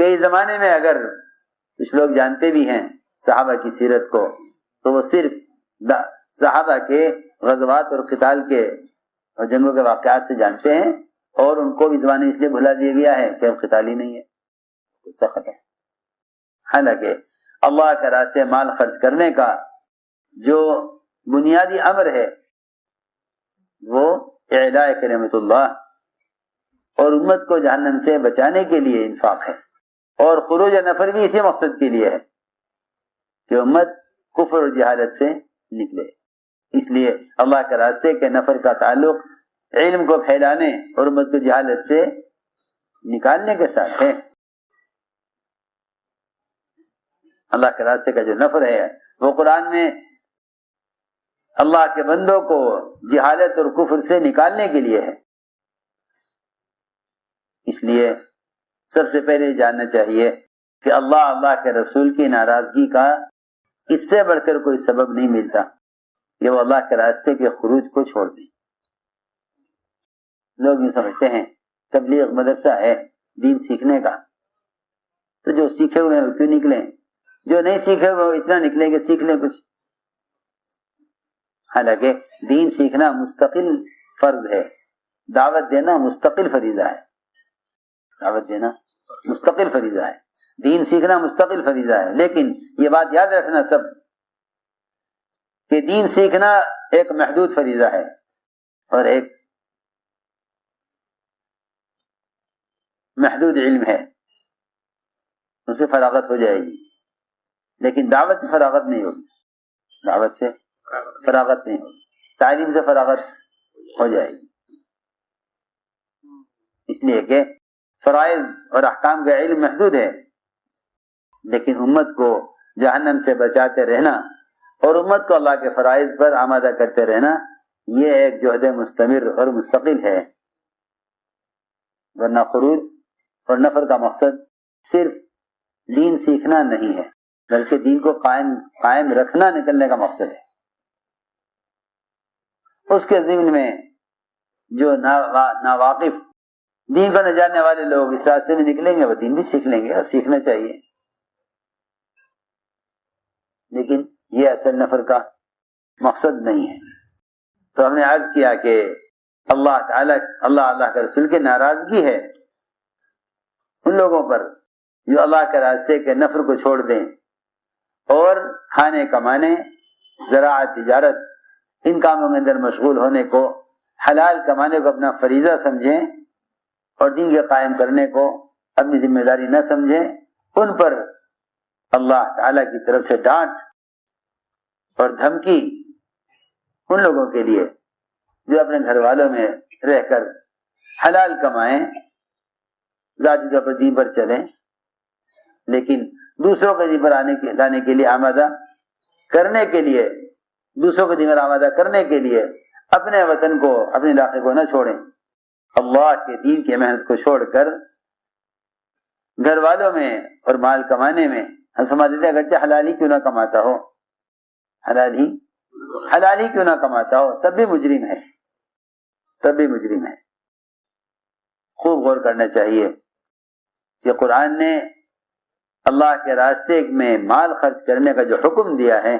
کئی زمانے میں اگر کچھ لوگ جانتے بھی ہیں صحابہ کی سیرت کو تو وہ صرف صحابہ کے غزوات اور قتال کے اور جنگوں کے واقعات سے جانتے ہیں، اور ان کو بھی زبان اس لیے بھلا دیا گیا ہے کہ اب قتال ہی نہیں ہے، قصہ ختم۔ حالانکہ اللہ کے راستے مال خرچ کرنے کا جو بنیادی امر ہے وہ اعلاء کلمۃ اللہ اور امت کو جہنم سے بچانے کے لیے انفاق ہے، اور خروج نفر بھی اسی مقصد کے لیے ہے کہ امت کفر اور جہالت سے نکلے۔ اس لیے اللہ کے راستے کے نفر کا تعلق علم کو پھیلانے اور امت کو جہالت سے نکالنے کے ساتھ ہے۔ اللہ کے راستے کا جو نفر ہے وہ قرآن میں اللہ کے بندوں کو جہالت اور کفر سے نکالنے کے لیے ہے۔ اس لیے سب سے پہلے جاننا چاہیے کہ اللہ کے رسول کی ناراضگی کا اس سے بڑھ کر کوئی سبب نہیں ملتا کہ وہ اللہ کے راستے کے خروج کو چھوڑ دیں۔ لوگ یہ سمجھتے ہیں تبلیغ مدرسہ ہے دین سیکھنے کا، تو جو سیکھے ہوئے ہیں وہ کیوں نکلیں، جو نہیں سیکھے ہوئے وہ اتنا نکلیں کہ سیکھ لیں کچھ۔ حالانکہ دین سیکھنا مستقل فرض ہے، دعوت دینا مستقل فریضہ ہے، دعوت دینا مستقل فریضہ ہے، دین سیکھنا مستقل فریضہ ہے۔ لیکن یہ بات یاد رکھنا سب کہ دین سیکھنا ایک محدود فریضہ ہے اور ایک محدود علم ہے، اس سے فراغت ہو جائے گی، لیکن دعوت سے فراغت نہیں ہوگی، دعوت سے فراغت نہیں ہوگی، تعلیم سے فراغت ہو جائے گی۔ اس لیے کہ فرائض اور احکام کا علم محدود ہے، لیکن امت کو جہنم سے بچاتے رہنا اور امت کو اللہ کے فرائض پر آمادہ کرتے رہنا یہ ایک جہد مستمر اور مستقل ہے۔ ورنہ خروج اور نفر کا مقصد صرف دین سیکھنا نہیں ہے، بلکہ دین کو قائم رکھنا نکلنے کا مقصد ہے۔ اس کے ضمن میں جو ناواقف دین کو نہ جاننے والے لوگ اس راستے میں نکلیں گے وہ دین بھی سیکھ لیں گے، اور سیکھنا چاہیے، لیکن یہ اصل نفر کا مقصد نہیں ہے۔ تو ہم نے عرض کیا کہ اللہ کے رسول کی ناراضگی ہے ان لوگوں پر جو اللہ کے راستے کے نفر کو چھوڑ دیں اور کھانے کمانے، زراعت، تجارت ان کاموں کے اندر مشغول ہونے کو، حلال کمانے کو اپنا فریضہ سمجھیں اور دین کے قائم کرنے کو اپنی ذمہ داری نہ سمجھیں۔ ان پر اللہ تعالی کی طرف سے ڈانٹ اور دھمکی ان لوگوں کے لیے جو اپنے گھر والوں میں رہ کر حلال کمائیں، ذاتی طور پر دین پر چلیں، لیکن دوسروں کو دین پر لانے کے لیے آمادہ کرنے کے لیے، دوسروں کو دین پر آمادہ کرنے کے لیے اپنے وطن کو، اپنے علاقے کو نہ چھوڑیں۔ اللہ کے دین کی محنت کو چھوڑ کر گھر والوں میں اور مال کمانے میں ہم سمجھ دیتے اگرچہ حلال ہی کیوں نہ کماتا ہو، حلال ہی کیوں نہ کماتا ہو، تب بھی مجرم ہے، تب بھی مجرم ہے۔ خوب غور کرنا چاہیے کہ قرآن نے اللہ کے راستے میں مال خرچ کرنے کا جو حکم دیا ہے،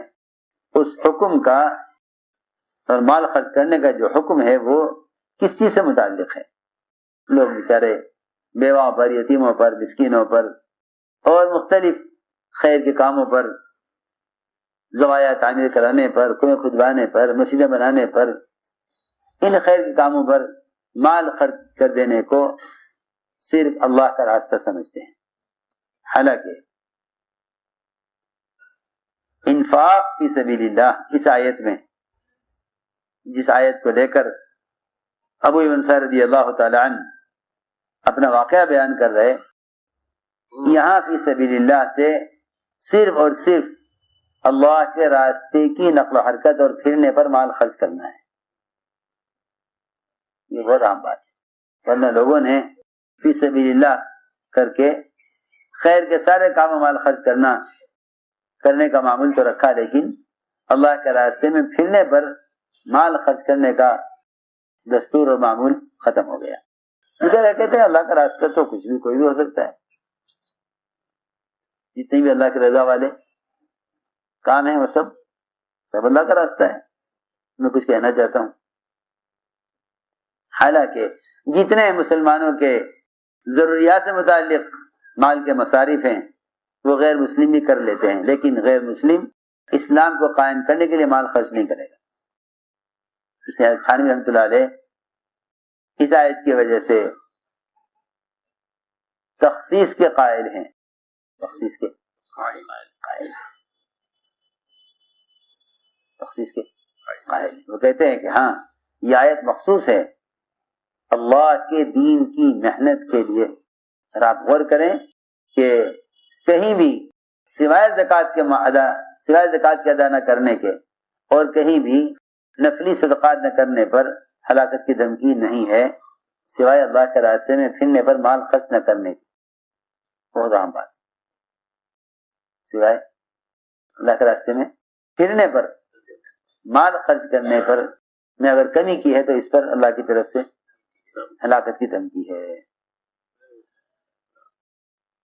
اس حکم کا اور مال خرچ کرنے کا جو حکم ہے وہ کس چیز سے متعلق ہے؟ لوگ بیچارے بیواؤں پر، یتیموں پر، مسکینوں پر اور مختلف خیر کے کاموں پر، زوایا تعمیر کرانے پر، کنویں کھدوانے پر، مسجدیں بنانے پر، ان خیر کے کاموں پر مال خرچ کر دینے کو صرف اللہ کا راستہ سمجھتے ہیں۔ حالانکہ انفاق فی سبیل اللہ اس آیت میں، جس آیت کو لے کر ابو انصار رضی اللہ تعالی عنہ اپنا واقعہ بیان کر رہے، یہاں فی سبیل اللہ سے صرف اور صرف اللہ کے راستے کی نقل و حرکت اور پھرنے پر مال خرچ کرنا ہے۔ یہ بہت عام بات ہے، ورنہ لوگوں نے فی سبیل اللہ کر کے خیر کے سارے کام مال خرچ کرنے کا معمول تو رکھا، لیکن اللہ کے راستے میں پھرنے پر مال خرچ کرنے کا دستور اور معمول ختم ہو گیا۔ کہتے ہیں اللہ کا راستہ تو کچھ بھی کوئی بھی ہو سکتا ہے، جتنے بھی اللہ کی رضا والے کام ہیں وہ سب اللہ کا راستہ ہے. میں کچھ کہنا چاہتا ہوں، حالانکہ جتنے مسلمانوں کے ضروریات سے متعلق مال کے مصارف ہیں وہ غیر مسلم بھی کر لیتے ہیں، لیکن غیر مسلم اسلام کو قائم کرنے کے لیے مال خرچ نہیں کرے گا. اس لیے تھانوی رحمۃ اللہ علیہ اس آیت کی وجہ سے تخصیص کے قائل ہیں. تخصیص کے قائل وہ کہتے ہیں کہ ہاں یہ آیت مخصوص ہے اللہ کے دین کی محنت کے لیے. اور آپ غور کریں کہ کہیں بھی سوائے زکوٰۃ کے ادا نہ کرنے کے اور کہیں بھی نفلی صدقات نہ کرنے پر ہلاکت کی دھمکی نہیں ہے، سوائے اللہ کے راستے میں پھرنے پر مال خرچ نہ کرنے کی. بہت اہم بات، سوائے اللہ کے راستے میں پھرنے پر مال خرچ کرنے پر میں اگر کمی کی ہے تو اس پر اللہ کی طرف سے ہلاکت کی دھمکی ہے.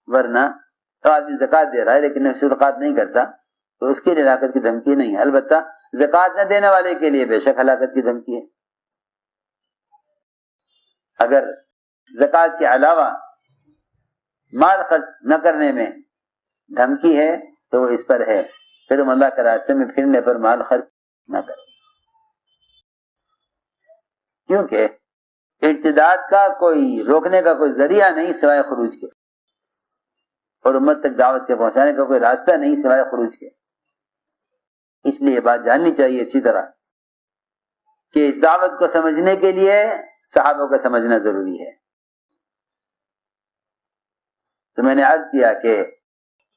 ورنہ تو آدمی زکوٰۃ دے رہا ہے لیکن نفلی صدقات نہیں کرتا تو اس کے لیے ہلاکت کی دھمکی نہیں ہے. البتہ زکوٰۃ نہ دینے والے کے لیے بے شک ہلاکت کی دھمکی ہے. اگر زکوٰۃ کے علاوہ مال خرچ نہ کرنے میں دھمکی ہے تو وہ اس پر ہے کہ تم اللہ کے راستے میں پھرنے پر مال خرچ نہ کرو، کیونکہ ارتداد کا کوئی روکنے کا کوئی ذریعہ نہیں سوائے خروج کے، اور امت تک دعوت کے پہنچانے کا کوئی راستہ نہیں سوائے خروج کے. اس لیے یہ بات جاننی چاہیے اچھی طرح کہ اس دعوت کو سمجھنے کے لیے صحابہ کو سمجھنا ضروری ہے. تو میں نے عرض کیا کہ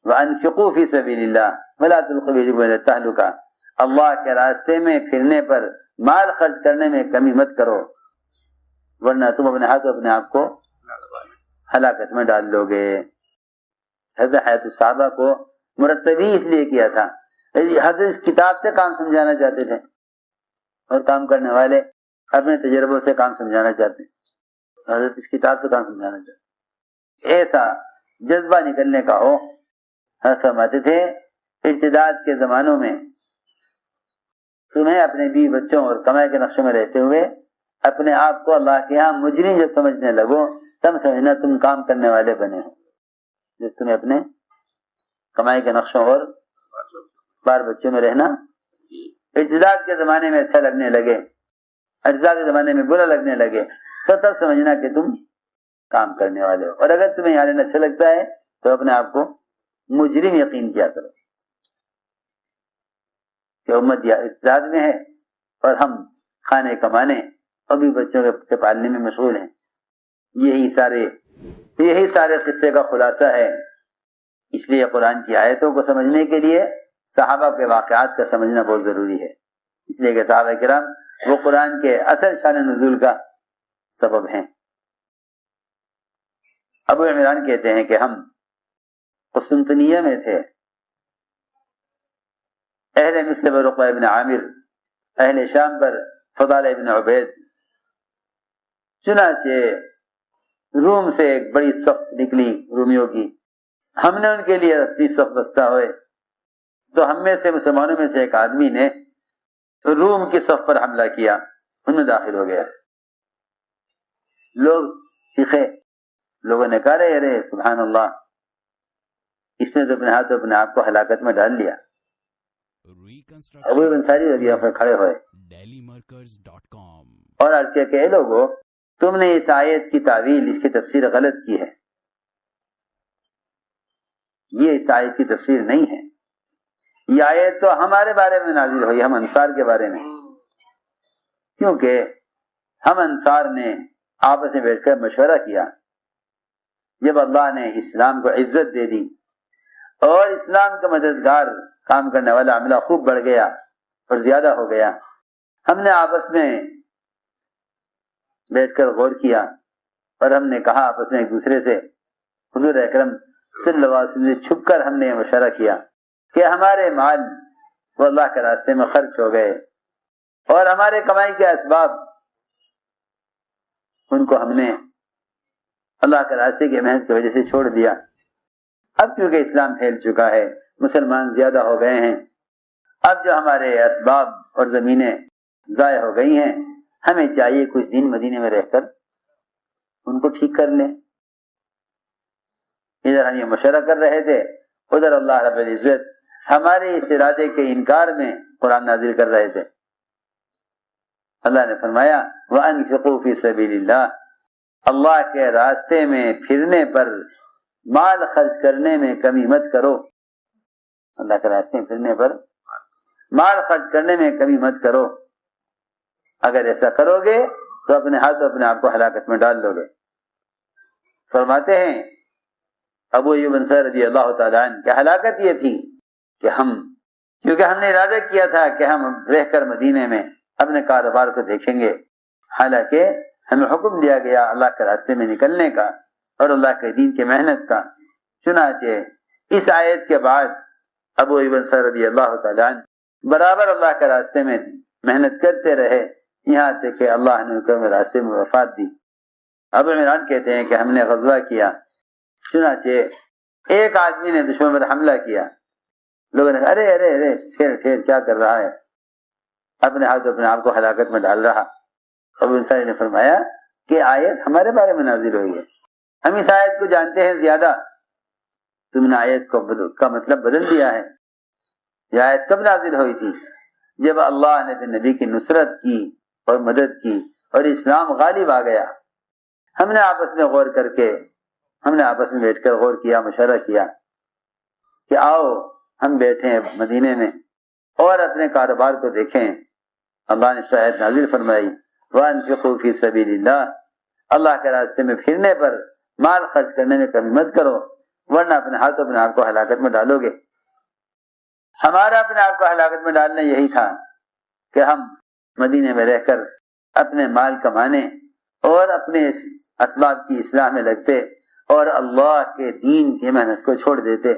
وَأَنفِقُوا فِي سَبِيلِ اللَّهِ وَلَا تُلْقُوا بِأَيْدِيكُمْ إِلَى التَّهْلُكَةِ، اللہ کے راستے میں پھرنے پر مال خرچ کرنے میں کمی مت کرو ورنہ تم اپنے ہاتھوں اپنے آپ کو ہلاکت میں ڈال لو گے. حضرت حیات الصحابہ کو مرتبی اس لیے کیا تھا، حضرت اس کتاب سے کام سمجھانا چاہتے تھے اور کام کرنے والے اپنے تجربوں سے کام سمجھانا چاہتے ہیں. حضرت اس کتاب سے کام سمجھانا چاہتے ہیں. ایسا جذبہ نکلنے کا ہو. فرماتے تھے ارتداد کے زمانوں میں تمہیں اپنے بیوی بچوں اور کمائی کے نقشوں میں رہتے ہوئے اپنے آپ کو اللہ کے ہاں مجرم جب سمجھنے لگو تب سمجھنا تم کام کرنے والے بنے ہو. جس تمہیں اپنے کمائی کے نقشوں اور بار بچوں میں رہنا ارتداد کے زمانے میں اچھا لگنے لگے، ارتداد کے زمانے میں برا لگنے لگے تو تب سمجھنا کہ تم کام کرنے والے ہو. اور اگر تمہیں یہاں رہنا اچھا لگتا ہے تو اپنے آپ کو مجرم یقین کیا کرو کہ امت یا ارتداد میں ہے اور ہم کھانے کمانے اور بھی بچوں کے پالنے میں مشغول ہیں. یہی سارے قصے کا خلاصہ ہے. اس لیے قرآن کی آیتوں کو سمجھنے کے لیے صحابہ کے واقعات کا سمجھنا بہت ضروری ہے. اس لیے کہ صحابہ کرام وہ قرآن کے اصل شان نزول کا سبب ہیں. ابو عمران کہتے ہیں کہ ہم قسطنطنیہ میں تھے، اہل مصر پر عقبہ ابن عامر، اہل شام پر فضال ابن عبید. چنانچہ روم سے ایک بڑی صف نکلی رومیوں کی، ہم نے ان کے لیے اپنی صف بستہ ہوئے تو ہم میں سے مسلمانوں میں سے ایک آدمی نے روم کی صف پر حملہ کیا، ان میں داخل ہو گیا. لوگ چیخے، لوگوں نے کہا رے سبحان اللہ، اس نے تو اپنے ہاتھ اپنے آپ کو ہلاکت میں ڈال لیا. ابو انصاری رضی اللہ عنہ کھڑے ہوئے اور عرض کیا کہ اے لوگو، تم نے اس آیت کی تعویل، اس کی تفسیر غلط کی ہے. یہ اس آیت کی تفسیر نہیں ہے. یہ آیت تو ہمارے بارے میں نازل ہوئی، ہم انصار کے بارے میں، کیونکہ ہم انصار نے آپس میں بیٹھ کر مشورہ کیا. جب اللہ نے اسلام کو عزت دے دی اور اسلام کا مددگار کام کرنے والا عملہ خوب بڑھ گیا اور زیادہ ہو گیا، ہم نے آپس میں بیٹھ کر غور کیا اور ہم نے کہا آپس میں ایک دوسرے سے، حضور اکرم صلی اللہ علیہ وسلم سے چھپ کر ہم نے مشورہ کیا کہ ہمارے مال وہ اللہ کے راستے میں خرچ ہو گئے اور ہمارے کمائی کے اسباب ان کو ہم نے اللہ کے راستے کی محنت کی وجہ سے چھوڑ دیا. اب کیونکہ اسلام پھیل چکا ہے، مسلمان زیادہ ہو گئے ہیں، اب جو ہمارے اسباب اور زمینیں ضائع ہو گئی ہیں، ہمیں چاہیے کچھ دن مدینے میں رہ کر ان کو ٹھیک کر لیں۔ ادھر ہم یہ مشورہ کر رہے تھے، ادھر اللہ رب العزت ہمارے اس ارادے کے انکار میں قرآن نازل کر رہے تھے۔ اللہ نے فرمایا وَأَنفِقُوا فِي سَبِيلِ اللَّهِ، اللہ کے راستے میں پھرنے پر مال خرچ کرنے میں کمی مت کرو، اللہ کے راستے میں پھرنے پر مال خرچ کرنے میں کمی مت کرو، اگر ایسا کرو گے تو اپنے ہاتھ اپنے آپ کو ہلاکت میں ڈال لو گے۔ فرماتے ہیں ابو ایوب انصاری رضی اللہ تعالیٰ عنہ کہ ہلاکت یہ تھی کہ کیونکہ ہم نے ارادہ کیا تھا کہ ہم رہ کر مدینے میں اپنے کاروبار کو دیکھیں گے، حالانکہ ہمیں حکم دیا گیا اللہ کے راستے میں نکلنے کا اور اللہ کے دین کی محنت کا۔ چنانچہ اس آیت کے بعد ابو ایوب انصاری رضی اللہ تعالیٰ عنہ برابر اللہ کے راستے میں محنت کرتے رہے، یہاں تک کہ اللہ نے ان کو راستے میں وفات دی۔ ابو عمران کہتے ہیں کہ ہم نے غزوہ کیا، چنانچہ ایک آدمی نے دشمن پر حملہ کیا، لوگوں نے کہا ارے ارے ارے ٹھہر ٹھہر کیا کر رہا ہے، اپنے ہاتھ اپنے آپ کو ہلاکت میں ڈال رہا۔ ابو انصاری نے فرمایا کہ آیت ہمارے بارے میں نازل ہوئی ہے، ہم اس آیت کو جانتے ہیں زیادہ، تم نے آیت کا مطلب بدل دیا ہے۔ یہ آیت کب نازل ہوئی تھی؟ جب اللہ نے اپنے نبی کی نصرت کی اور مدد کی اور اسلام غالب آ گیا۔ ہم نے آپس میں غور کر کے ہم نے آپس میں بیٹھ کر غور کیا، مشورہ کیا کہ آؤ ہم بیٹھیں مدینے میں اور اپنے کاروبار کو دیکھیں۔ اللہ نے اس پر آیت نازل فرمائی وَأَنفِقُوا فِي سَبِيلِ اللَّهِ، اللہ کے راستے میں پھرنے پر مال خرچ کرنے میں کمی مت کرو، ورنہ اپنے ہاتھ اپنے آپ کو ہلاکت میں ڈالو گے۔ ہمارا اپنے آپ کو ہلاکت میں ڈالنا یہی تھا کہ ہم مدینے میں رہ کر اپنے مال کمانے اور اپنے اسباب کی اصلاح میں لگتے اور اللہ کے دین کی محنت کو چھوڑ دیتے۔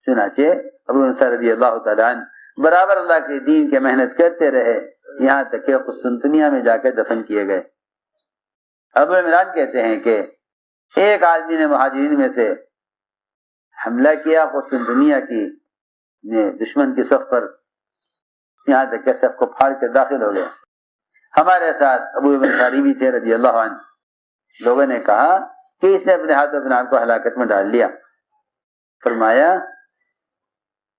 چنانچہ ابو انصاری رضی اللہ تعالیٰ عنہ برابر اللہ کے دین کی محنت کرتے رہے، یہاں تک کہ قسطنطنیہ میں جا کے دفن کیے گئے۔ ابو عمران کہتے ہیں کہ ایک آدمی نے مہاجرین میں سے حملہ کیا قسطنطنیہ کی دشمن کی صف پر، یہاں تک کہ صف کو پھاڑ کے داخل ہو گیا۔ ہمارے ساتھ ابو انصاری بھی تھے رضی اللہ عنہ۔ لوگوں نے کہا کہ اس نے اپنے ہاتھ اپنے آپ کو ہلاکت میں ڈال لیا۔ فرمایا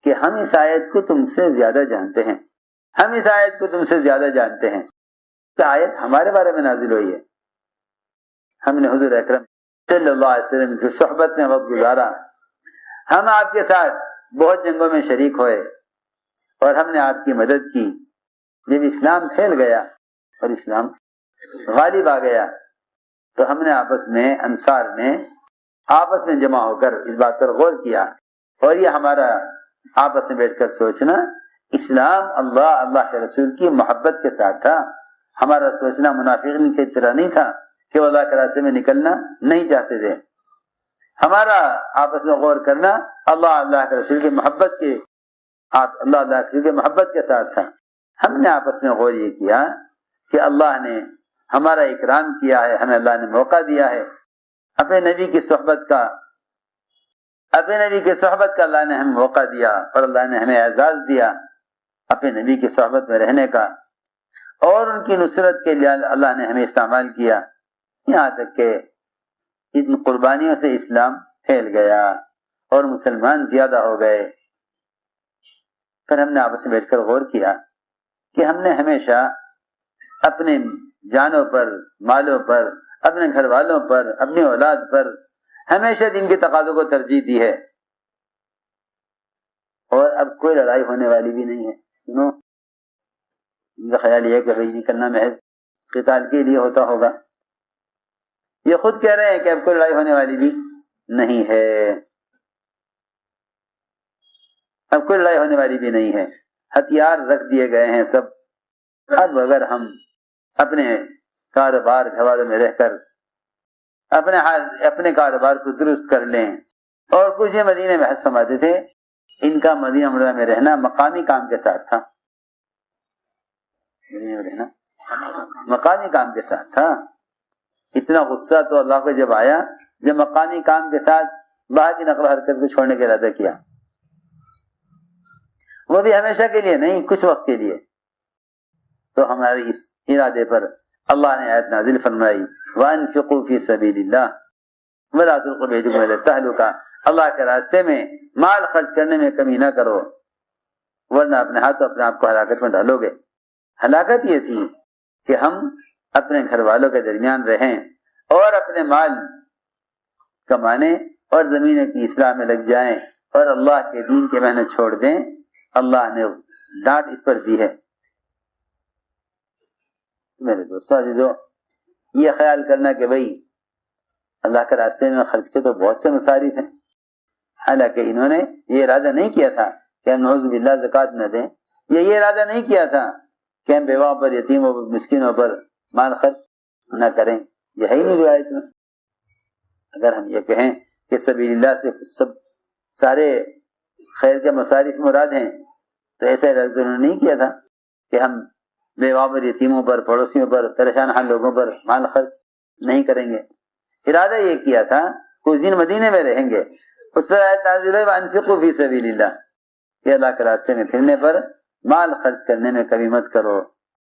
کہ ہم اس آیت کو تم سے زیادہ جانتے ہیں، ہم اس آیت کو تم سے زیادہ جانتے ہیں کہ آیت ہمارے بارے میں نازل ہوئی ہے۔ ہم نے حضور اکرم صلی اللہ علیہ وسلم کی صحبت میں وقت گزارا، ہم آپ کے ساتھ بہت جنگوں میں شریک ہوئے اور ہم نے آپ کی مدد کی۔ جب اسلام پھیل گیا اور اسلام غالب آ گیا تو ہم نے آپس میں انصار نے آپس میں جمع ہو کر اس بات پر غور کیا، اور یہ ہمارا آپس میں بیٹھ کر سوچنا اسلام اللہ کے رسول کی محبت کے ساتھ تھا۔ ہمارا سوچنا منافقین کی طرح نہیں تھا کہ وہ اللہ کے راستے میں نکلنا نہیں چاہتے تھے۔ ہمارا آپس میں غور کرنا اللہ کے رسول کی محبت کے محبت کے ساتھ تھا۔ ہم نے آپس میں غور یہ کیا کہ اللہ نے ہمارا اکرام کیا ہے، ہمیں اللہ نے موقع دیا ہے اپنے نبی کی صحبت کا اللہ نے ہمیں موقع دیا اور اللہ نے ہمیں اعزاز دیا اپنے نبی کی صحبت میں رہنے کا، اور ان کی نصرت کے لیے اللہ نے ہمیں استعمال کیا، یہاں تک کہ ان قربانیوں سے اسلام پھیل گیا اور مسلمان زیادہ ہو گئے۔ پھر ہم نے آپس میں بیٹھ کر غور کیا کہ ہم نے ہمیشہ اپنے جانوں پر، مالوں پر، اپنے گھر والوں پر، اپنی اولاد پر ہمیشہ دین کے تقاضوں کو ترجیح دی ہے، اور اب کوئی لڑائی ہونے والی بھی نہیں ہے۔ سنو، ان کا خیال یہ ہے کہ بھائی نکلنا محض قتال کے لیے ہوتا ہوگا۔ یہ خود کہہ رہے ہیں کہ اب کوئی لڑائی ہونے والی بھی نہیں ہے، اب کوئی لڑائی ہونے والی بھی نہیں ہے، ہتھیار رکھ دیے گئے ہیں سب۔ اب اگر ہم اپنے کاروبار حوالے میں رہ کر اپنے کاروبار کو درست کر لیں، اور کچھ یہ مدینے میں فرماتے تھے ان کا مدینہ منورہ میں رہنا مقامی کام کے ساتھ تھا، مدینہ میں رہنا مقامی کام کے ساتھ تھا۔ اتنا غصہ تو اللہ کو جب آیا جب مقامی کام کے ساتھ باہر کی نقل و حرکت کو چھوڑنے کا ارادہ کیا، وہ بھی ہمیشہ کے لیے نہیں، کچھ وقت کے لیے، تو ہمارے اس ارادے پر اللہ نے آیت نازل فرمائی وَأَنفِقُوا فِي سَبِيلِ اللَّهِ وَلَا تُلْقُوا بِأَيْدِيكُمْ إِلَى التَّهْلُكَةِ، اللہ کے راستے میں مال خرچ کرنے میں کمی نہ کرو ورنہ اپنے ہاتھوں اپنے آپ کو ہلاکت میں ڈالو گے۔ ہلاکت یہ تھی کہ ہم اپنے گھر والوں کے درمیان رہیں اور اپنے مال کمانے اور زمینوں کی اصلاح میں لگ جائیں اور اللہ کے دین کی محنت چھوڑ دیں۔ اللہ نے ڈانٹ اس پر دی ہے۔ میرے دوستو عزیزو، یہ خیال کرنا کہ بھئی اللہ کے راستے میں خرچ کے تو بہت سے مصارف ہیں، حالانکہ انہوں نے یہ ارادہ نہیں کیا تھا کہ ہم نعوذ باللہ زکوٰۃ نہ دیں، یہ ارادہ نہیں کیا تھا کہ ہم بیواؤں پر، یتیموں پر، مسکینوں پر مال خرچ نہ کریں، یہ ہے ہی نہیں روایت میں۔ اگر ہم یہ کہیں کہ سبیل اللہ سے سب سارے خیر کے مصارف مراد ہیں تو ایسا ارادہ انہوں نے نہیں کیا تھا کہ ہم بیواؤں پر، یتیموں پر، پڑوسیوں پر، پریشان حال لوگوں پر مال خرچ نہیں کریں گے۔ ارادہ یہ کیا تھا کچھ دن مدینے میں رہیں گے، اس پر آیت نازل ہوئی وَأَنفِقُوا فِي سَبِيلِ اللَّهِ کہ اللہ کے راستے میں پھرنے پر مال خرچ کرنے میں کمی مت کرو۔